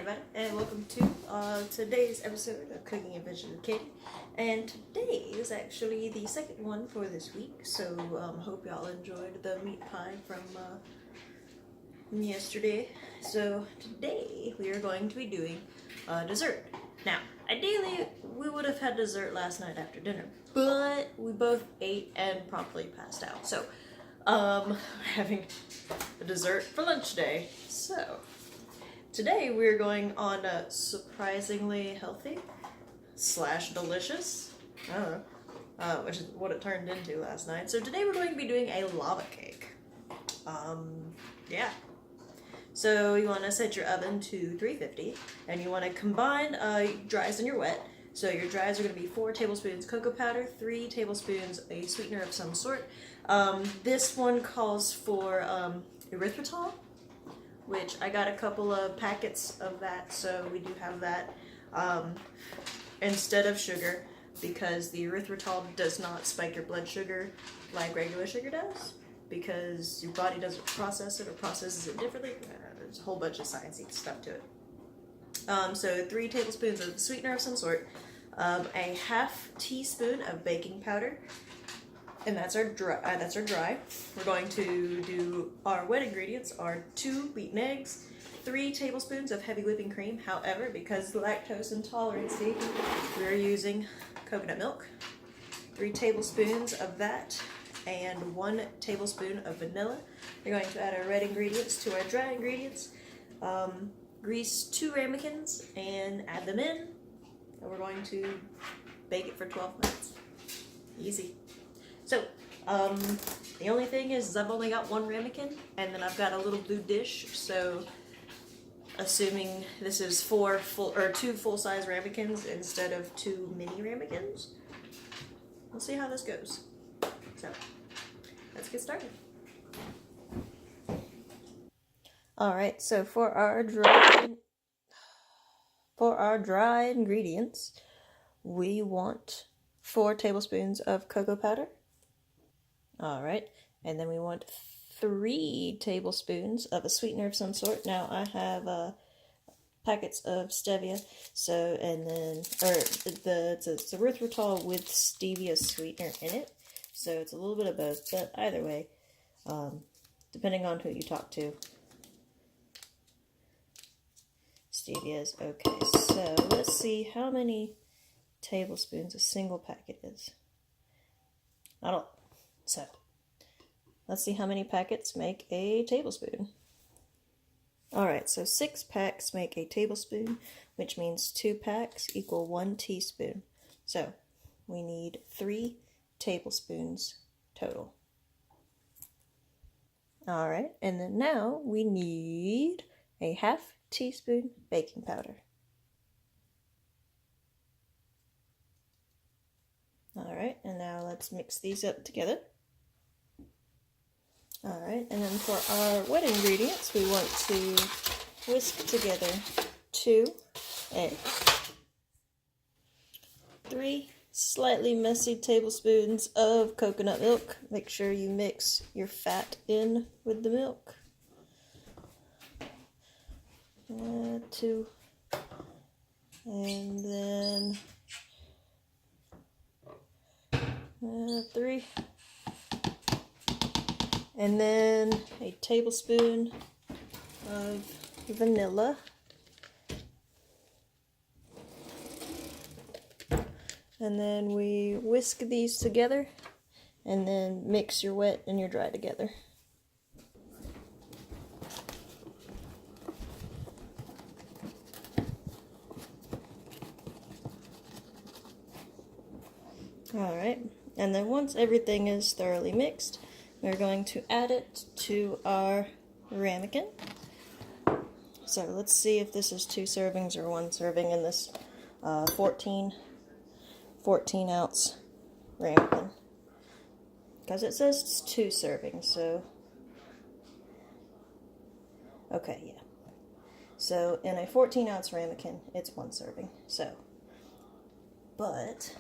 everybody, and welcome to today's episode of Cooking Adventures with Katie. And today is actually the second one for this week, so hope y'all enjoyed the meat pie from yesterday. So today we are going to be doing dessert. Now, ideally we would have had dessert last night after dinner, but we both ate and promptly passed out. So having a dessert for lunch today. So today we're going on a surprisingly healthy / delicious, which is what it turned into last night. So today we're going to be doing a lava cake. Yeah. So you want to set your oven to 350, and you want to combine dries and your wet. So your dries are going to be 4 tablespoons cocoa powder, 3 tablespoons a sweetener of some sort. This one calls for erythritol, which I got a couple of packets of that, so we do have that instead of sugar, because the erythritol does not spike your blood sugar like regular sugar does, because your body doesn't process it or processes it differently. There's a whole bunch of sciencey stuff to it. So 3 tablespoons of sweetener of some sort, a half teaspoon of baking powder, and that's our dry. We're going to do our wet ingredients are 2 beaten eggs, 3 tablespoons of heavy whipping cream. However, because lactose intolerance, we're using coconut milk, 3 tablespoons of that, and 1 tablespoon of vanilla. We're going to add our red ingredients to our dry ingredients. Grease 2 ramekins and add them in, and we're going to bake it for 12 minutes. Easy. So, the only thing is I've only got 1 ramekin, and then I've got a little blue dish, so assuming this is 2 full-size ramekins instead of 2 mini ramekins, we'll see how this goes. So, let's get started. Alright, so for our dry ingredients, we want 4 tablespoons of cocoa powder. Alright, and then we want 3 tablespoons of a sweetener of some sort. Now I have packets of stevia, so, and then, it's erythritol with stevia sweetener in it, so it's a little bit of both, but either way, depending on who you talk to, stevia is okay. So let's see how many tablespoons a single packet is. So let's see how many packets make a tablespoon. Alright, so 6 packs make a tablespoon, which means 2 packs equal 1 teaspoon. So we need 3 tablespoons total. Alright, and then now we need a half teaspoon baking powder. Alright, and now let's mix these up together. Alright, and then for our wet ingredients, we want to whisk together 2 eggs, 3 slightly messy tablespoons of coconut milk. Make sure you mix your fat in with the milk. 2, and then 3, and then a tablespoon of vanilla, and then we whisk these together, and then mix your wet and your dry together. Alright, and then once everything is thoroughly mixed, we're going to add it to our ramekin. So let's see if this is 2 servings or 1 serving in this 14 ounce ramekin. Because it says it's 2 servings, so... Okay, yeah. So in a 14 ounce ramekin, it's 1 serving. So, but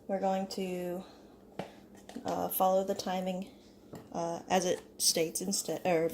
we're going to follow the timing as it states instead, or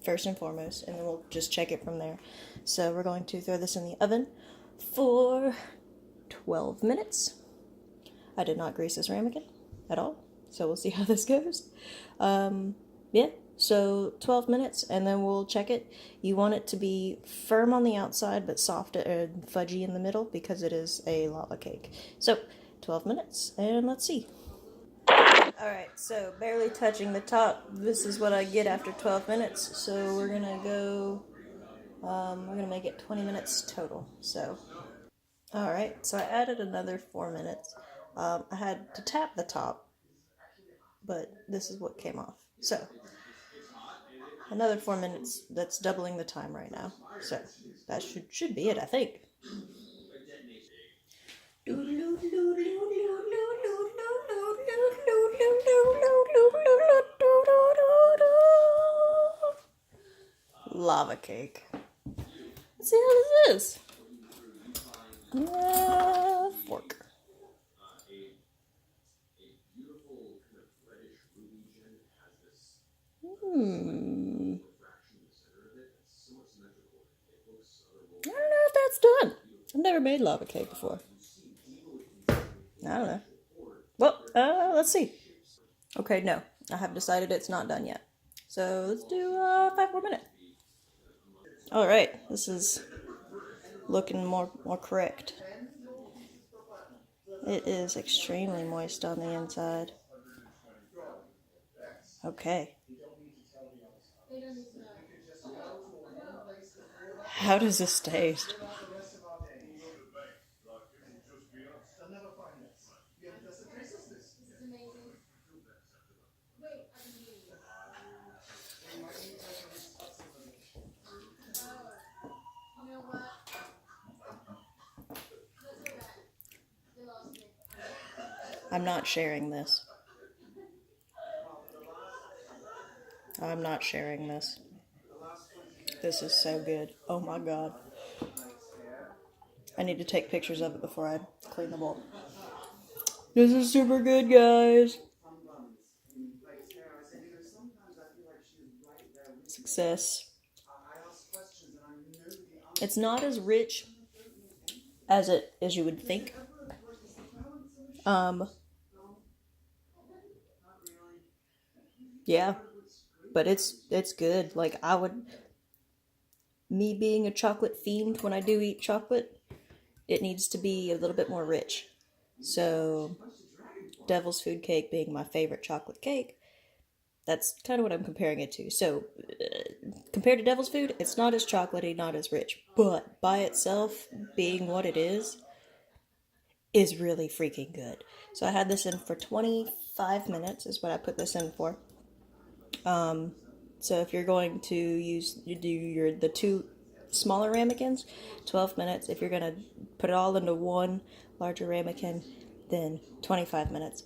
first and foremost, and then we'll just check it from there. So we're going to throw this in the oven for 12 minutes. I did not grease this ramekin at all, so we'll see how this goes. Yeah, so 12 minutes, and then we'll check it. You want it to be firm on the outside, but soft and fudgy in the middle, because it is a lava cake. So 12 minutes, and let's see. Alright, so barely touching the top. This is what I get after 12 minutes. So we're gonna go, we're gonna make it 20 minutes total. So, alright, so I added another 4 minutes. I had to tap the top, but this is what came off. So, another 4 minutes, that's doubling the time right now. So, that should be it, I think. Lava cake. Let's see how this is. Fork. I don't know if that's done. I've never made lava cake before. I don't know. Well, let's see. Okay, no. I have decided it's not done yet. So let's do 5 more minutes. Alright, this is looking more correct. It is extremely moist on the inside. Okay. How does this taste? I'm not sharing this. I'm not sharing this. This is so good. Oh my god. I need to take pictures of it before I clean the bowl. This is super good, guys. Success. It's not as rich as you would think. Yeah, but it's good. Like, me being a chocolate fiend, when I do eat chocolate, it needs to be a little bit more rich. So, Devil's Food Cake being my favorite chocolate cake, that's kind of what I'm comparing it to. So, compared to Devil's Food, it's not as chocolatey, not as rich. But by itself, being what it is really freaking good. So I had this in for 25 minutes is what I put this in for. So if you're going to do the 2 smaller ramekins, 12 minutes. If you're going to put it all into one larger ramekin, then 25 minutes.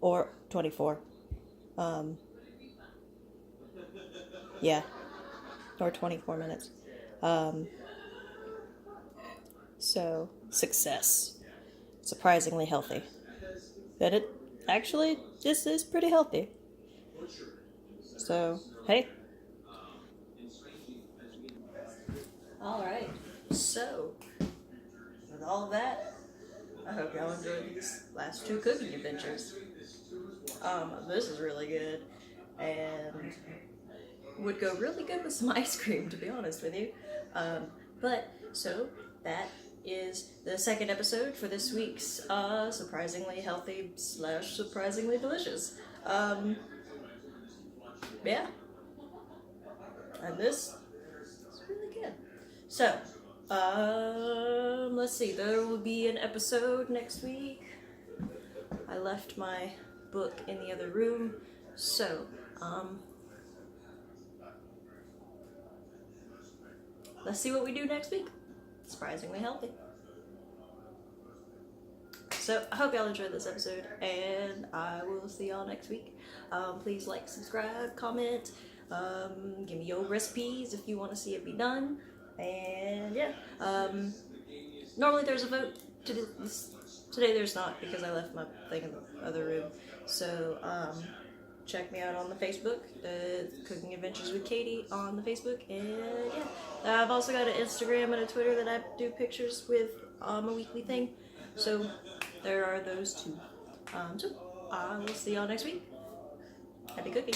Or 24. Yeah. Or 24 minutes. So, success. Surprisingly healthy. But this is pretty healthy. So, hey. Alright, so, with all that, I hope y'all enjoyed these last 2 cooking adventures. This is really good, and would go really good with some ice cream, to be honest with you. So, that is the 2nd episode for this week's surprisingly healthy / surprisingly delicious. Yeah. And this is really good. So, let's see, there will be an episode next week. I left my book in the other room, so, let's see what we do next week. Surprisingly healthy. So, I hope y'all enjoyed this episode, and I will see y'all next week. Please like, subscribe, comment, give me your recipes if you want to see it be done, and yeah. Normally there's a vote to do this. Today there's not, because I left my thing in the other room. So, check me out on the Facebook, Cooking Adventures with Katie on the Facebook, and yeah, I've also got an Instagram and a Twitter that I do pictures with a weekly thing, so there are those two. So I will see y'all next week. Happy cooking.